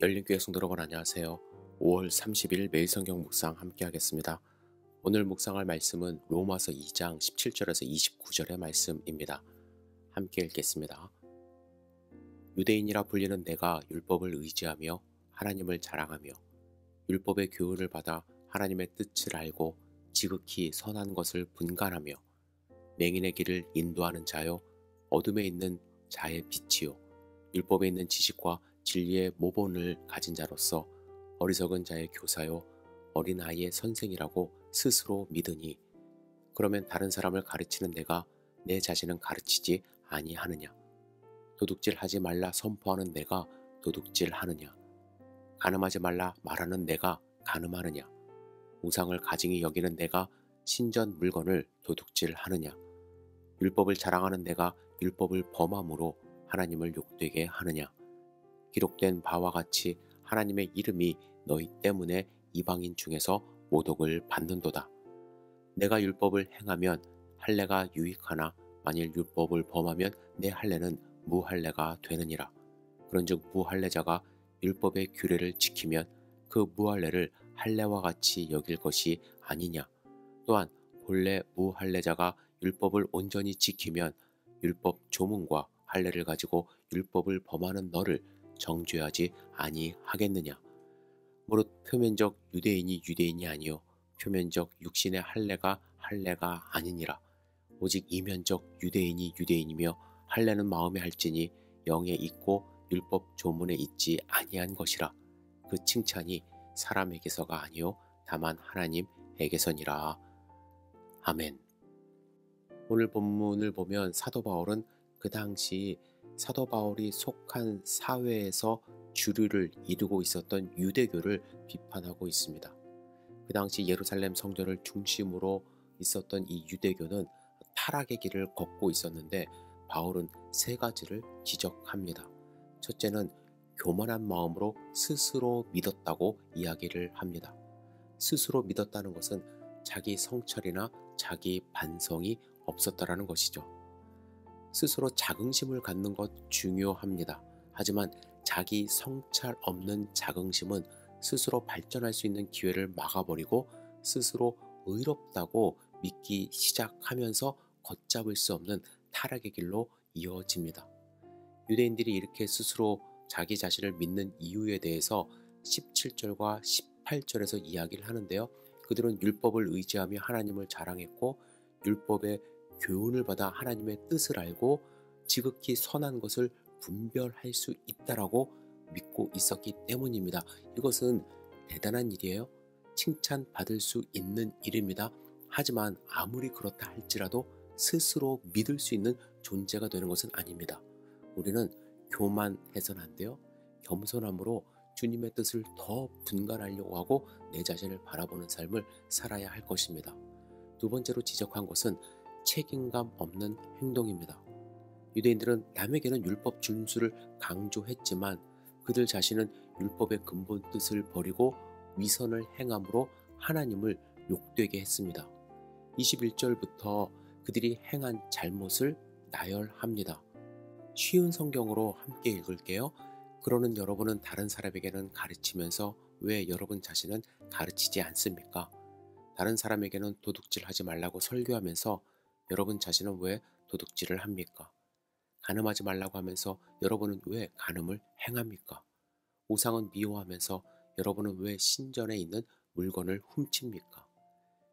열린교회 성도 여러분 안녕하세요. 5월 30일 매일 성경 묵상 함께 하겠습니다. 오늘 묵상할 말씀은 로마서 2장 17절에서 29절의 말씀입니다. 함께 읽겠습니다. 유대인이라 불리는 내가 율법을 의지하며 하나님을 자랑하며 율법의 교훈을 받아 하나님의 뜻을 알고 지극히 선한 것을 분간하며 맹인의 길을 인도하는 자요 어둠에 있는 자의 빛이요 율법에 있는 지식과 진리의 모본을 가진 자로서 어리석은 자의 교사요 어린아이의 선생이라고 스스로 믿으니 그러면 다른 사람을 가르치는 내가 내 자신은 가르치지 아니하느냐? 도둑질하지 말라 선포하는 내가 도둑질하느냐? 간음하지 말라 말하는 내가 간음하느냐? 우상을 가증히 여기는 내가 신전 물건을 도둑질하느냐? 율법을 자랑하는 내가 율법을 범함으로 하나님을 욕되게 하느냐? 기록된 바와 같이 하나님의 이름이 너희 때문에 이방인 중에서 모독을 받는도다. 내가 율법을 행하면 할례가 유익하나 만일 율법을 범하면 내 할례는 무할례가 되느니라. 그런즉 무할례자가 율법의 규례를 지키면 그 무할례를 할례와 같이 여길 것이 아니냐. 또한 본래 무할례자가 율법을 온전히 지키면 율법 조문과 할례를 가지고 율법을 범하는 너를 정죄하지 아니하겠느냐. 무릇 표면적 유대인이 아니요 표면적 육신의 할례가 아니니라. 오직 이면적 유대인이며 할례는 마음에 할지니 영에 있고 율법 조문에 있지 아니한 것이라. 그 칭찬이 사람에게서가 아니요 다만 하나님에게서니라. 아멘. 오늘 본문을 보면 사도 바울은 그 당시 사도 바울이 속한 사회에서 주류를 이루고 있었던 유대교를 비판하고 있습니다. 그 당시 예루살렘 성전을 중심으로 있었던 이 유대교는 타락의 길을 걷고 있었는데 바울은 세 가지를 지적합니다. 첫째는 교만한 마음으로 스스로 믿었다고 이야기를 합니다. 스스로 믿었다는 것은 자기 성찰이나 자기 반성이 없었다라는 것이죠. 스스로 자긍심을 갖는 것 중요합니다. 하지만 자기 성찰 없는 자긍심은 스스로 발전할 수 있는 기회를 막아버리고 스스로 의롭다고 믿기 시작하면서 걷잡을 수 없는 타락의 길로 이어집니다. 유대인들이 이렇게 스스로 자기 자신을 믿는 이유에 대해서 17절과 18절에서 이야기를 하는데요. 그들은 율법을 의지하며 하나님을 자랑했고 율법의 교훈을 받아 하나님의 뜻을 알고 지극히 선한 것을 분별할 수 있다라고 믿고 있었기 때문입니다. 이것은 대단한 일이에요. 칭찬받을 수 있는 일입니다. 하지만 아무리 그렇다 할지라도 스스로 믿을 수 있는 존재가 되는 것은 아닙니다. 우리는 교만해서는 안 돼요. 겸손함으로 주님의 뜻을 더 분간하려고 하고 내 자신을 바라보는 삶을 살아야 할 것입니다. 두 번째로 지적한 것은 책임감 없는 행동입니다. 유대인들은 남에게는 율법 준수를 강조했지만 그들 자신은 율법의 근본 뜻을 버리고 위선을 행함으로 하나님을 욕되게 했습니다. 21절부터 그들이 행한 잘못을 나열합니다. 쉬운 성경으로 함께 읽을게요. 그러는 여러분은 다른 사람에게는 가르치면서 왜 여러분 자신은 가르치지 않습니까? 다른 사람에게는 도둑질하지 말라고 설교하면서 여러분 자신은 왜 도둑질을 합니까? 간음하지 말라고 하면서 여러분은 왜 간음을 행합니까? 우상은 미워하면서 여러분은 왜 신전에 있는 물건을 훔칩니까?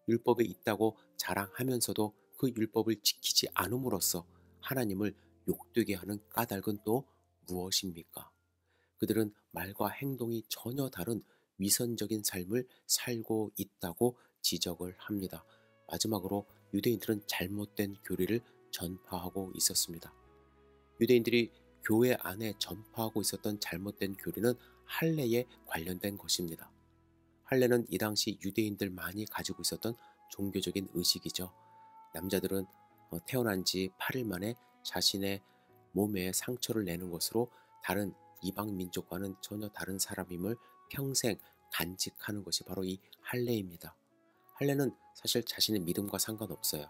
율법에 있다고 자랑하면서도 그 율법을 지키지 않음으로써 하나님을 욕되게 하는 까닭은 또 무엇입니까? 그들은 말과 행동이 전혀 다른 위선적인 삶을 살고 있다고 지적을 합니다. 마지막으로 유대인들은 잘못된 교리를 전파하고 있었습니다. 유대인들이 교회 안에 전파하고 있었던 잘못된 교리는 할례에 관련된 것입니다. 할례는 이 당시 유대인들만이 가지고 있었던 종교적인 의식이죠. 남자들은 태어난 지 8일 만에 자신의 몸에 상처를 내는 것으로 다른 이방 민족과는 전혀 다른 사람임을 평생 간직하는 것이 바로 이 할례입니다. 할례는 사실 자신의 믿음과 상관없어요.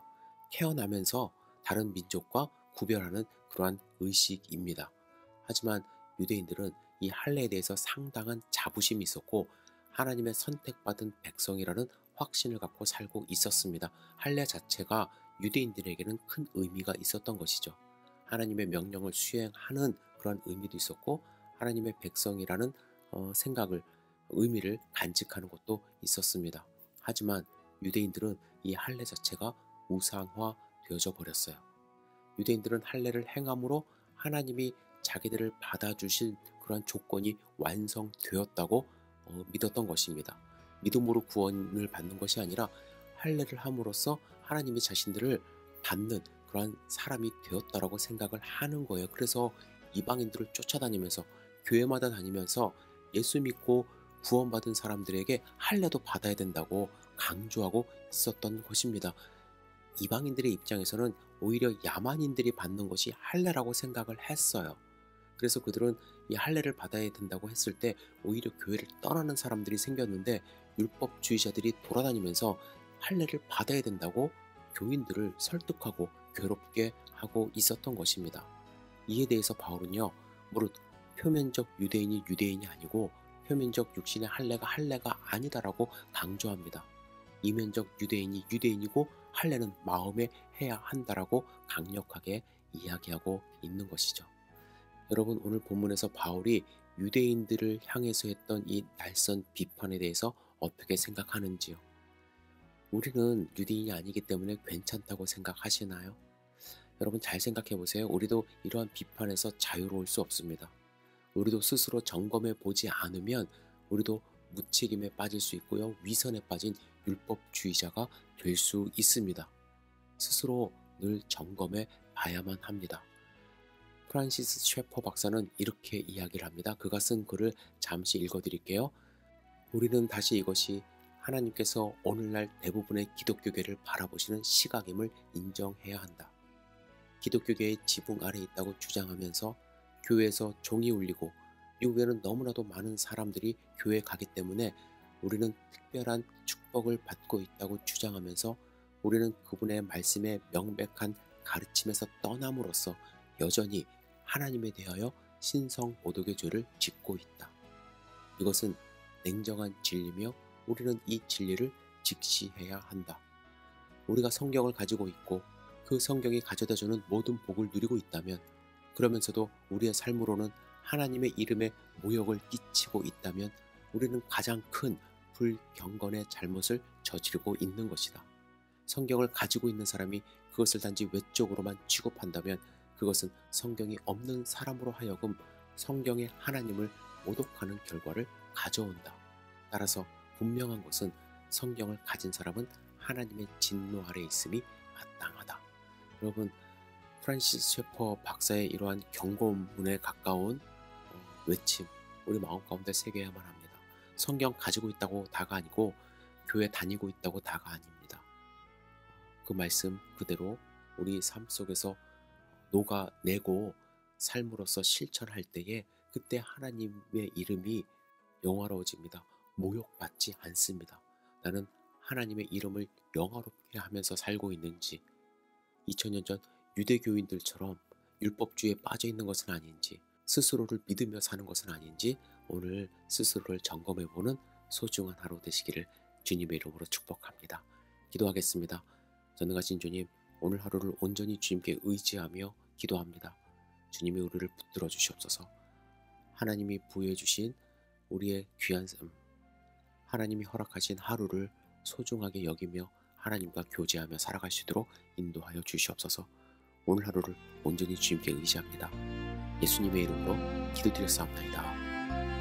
태어나면서 다른 민족과 구별하는 그러한 의식입니다. 하지만 유대인들은 이 할례에 대해서 상당한 자부심이 있었고 하나님의 선택받은 백성이라는 확신을 갖고 살고 있었습니다. 할례 자체가 유대인들에게는 큰 의미가 있었던 것이죠. 하나님의 명령을 수행하는 그런 의미도 있었고 하나님의 백성이라는 의미를 간직하는 것도 있었습니다. 하지만 유대인들은 이 할례 자체가 우상화 되어져 버렸어요. 유대인들은 할례를 행함으로 하나님이 자기들을 받아주실 그런 조건이 완성되었다고 믿었던 것입니다. 믿음으로 구원을 받는 것이 아니라 할례를 함으로써 하나님이 자신들을 받는 그러한 사람이 되었다라고 생각을 하는 거예요. 그래서 이방인들을 쫓아다니면서 교회마다 다니면서 예수 믿고 구원받은 사람들에게 할례도 받아야 된다고 강조하고 있었던 것입니다. 이방인들의 입장에서는 오히려 야만인들이 받는 것이 할례라고 생각을 했어요. 그래서 그들은 이 할례를 받아야 된다고 했을 때 오히려 교회를 떠나는 사람들이 생겼는데 율법주의자들이 돌아다니면서 할례를 받아야 된다고 교인들을 설득하고 괴롭게 하고 있었던 것입니다. 이에 대해서 바울은요, 무릇 표면적 유대인이 유대인이 아니고 표면적 육신의 할례가 아니다라고 강조합니다. 이면적 유대인이 유대인이고 할례는 마음에 해야 한다라고 강력하게 이야기하고 있는 것이죠. 여러분, 오늘 본문에서 바울이 유대인들을 향해서 했던 이 날선 비판에 대해서 어떻게 생각하는지요? 우리는 유대인이 아니기 때문에 괜찮다고 생각하시나요? 여러분, 잘 생각해 보세요. 우리도 이러한 비판에서 자유로울 수 없습니다. 우리도 스스로 점검해 보지 않으면 우리도 무책임에 빠질 수 있고요. 위선에 빠진 율법주의자가 될 수 있습니다. 스스로 늘 점검해 봐야만 합니다. 프란시스 셰퍼 박사는 이렇게 이야기를 합니다. 그가 쓴 글을 잠시 읽어드릴게요. 우리는 다시 이것이 하나님께서 오늘날 대부분의 기독교계를 바라보시는 시각임을 인정해야 한다. 기독교계의 지붕 아래 있다고 주장하면서 교회에서 종이 울리고 미국에는 너무나도 많은 사람들이 교회에 가기 때문에 우리는 특별한 축복을 받고 있다고 주장하면서 우리는 그분의 말씀에 명백한 가르침에서 떠남으로써 여전히 하나님에 대하여 신성모독의 죄를 짓고 있다. 이것은 냉정한 진리며 우리는 이 진리를 직시해야 한다. 우리가 성경을 가지고 있고 그 성경이 가져다주는 모든 복을 누리고 있다면, 그러면서도 우리의 삶으로는 하나님의 이름에 모욕을 끼치고 있다면 우리는 가장 큰 불경건의 잘못을 저지르고 있는 것이다. 성경을 가지고 있는 사람이 그것을 단지 외적으로만 취급한다면 그것은 성경이 없는 사람으로 하여금 성경의 하나님을 모독하는 결과를 가져온다. 따라서 분명한 것은 성경을 가진 사람은 하나님의 진노 아래 있음이 마땅하다. 여러분, 프란시스 셰퍼 박사의 이러한 경고문에 가까운 외침, 우리 마음 가운데 새겨야만 합니다. 성경 가지고 있다고 다가 아니고 교회 다니고 있다고 다가 아닙니다. 그 말씀 그대로 우리 삶 속에서 녹아내고 삶으로서 실천할 때에 그때 하나님의 이름이 영화로워집니다. 모욕받지 않습니다. 나는 하나님의 이름을 영화롭게 하면서 살고 있는지, 2000년 전 유대교인들처럼 율법주의에 빠져 있는 것은 아닌지, 스스로를 믿으며 사는 것은 아닌지 오늘 스스로를 점검해보는 소중한 하루 되시기를 주님의 이름으로 축복합니다. 기도하겠습니다. 전능하신 주님, 오늘 하루를 온전히 주님께 의지하며 기도합니다. 주님이 우리를 붙들어 주시옵소서. 하나님이 부여해 주신 우리의 귀한 삶, 하나님이 허락하신 하루를 소중하게 여기며 하나님과 교제하며 살아갈 수 있도록 인도하여 주시옵소서. 오늘 하루를 온전히 주님께 의지합니다. 예수님의 이름으로 기도드렸사옵나이다.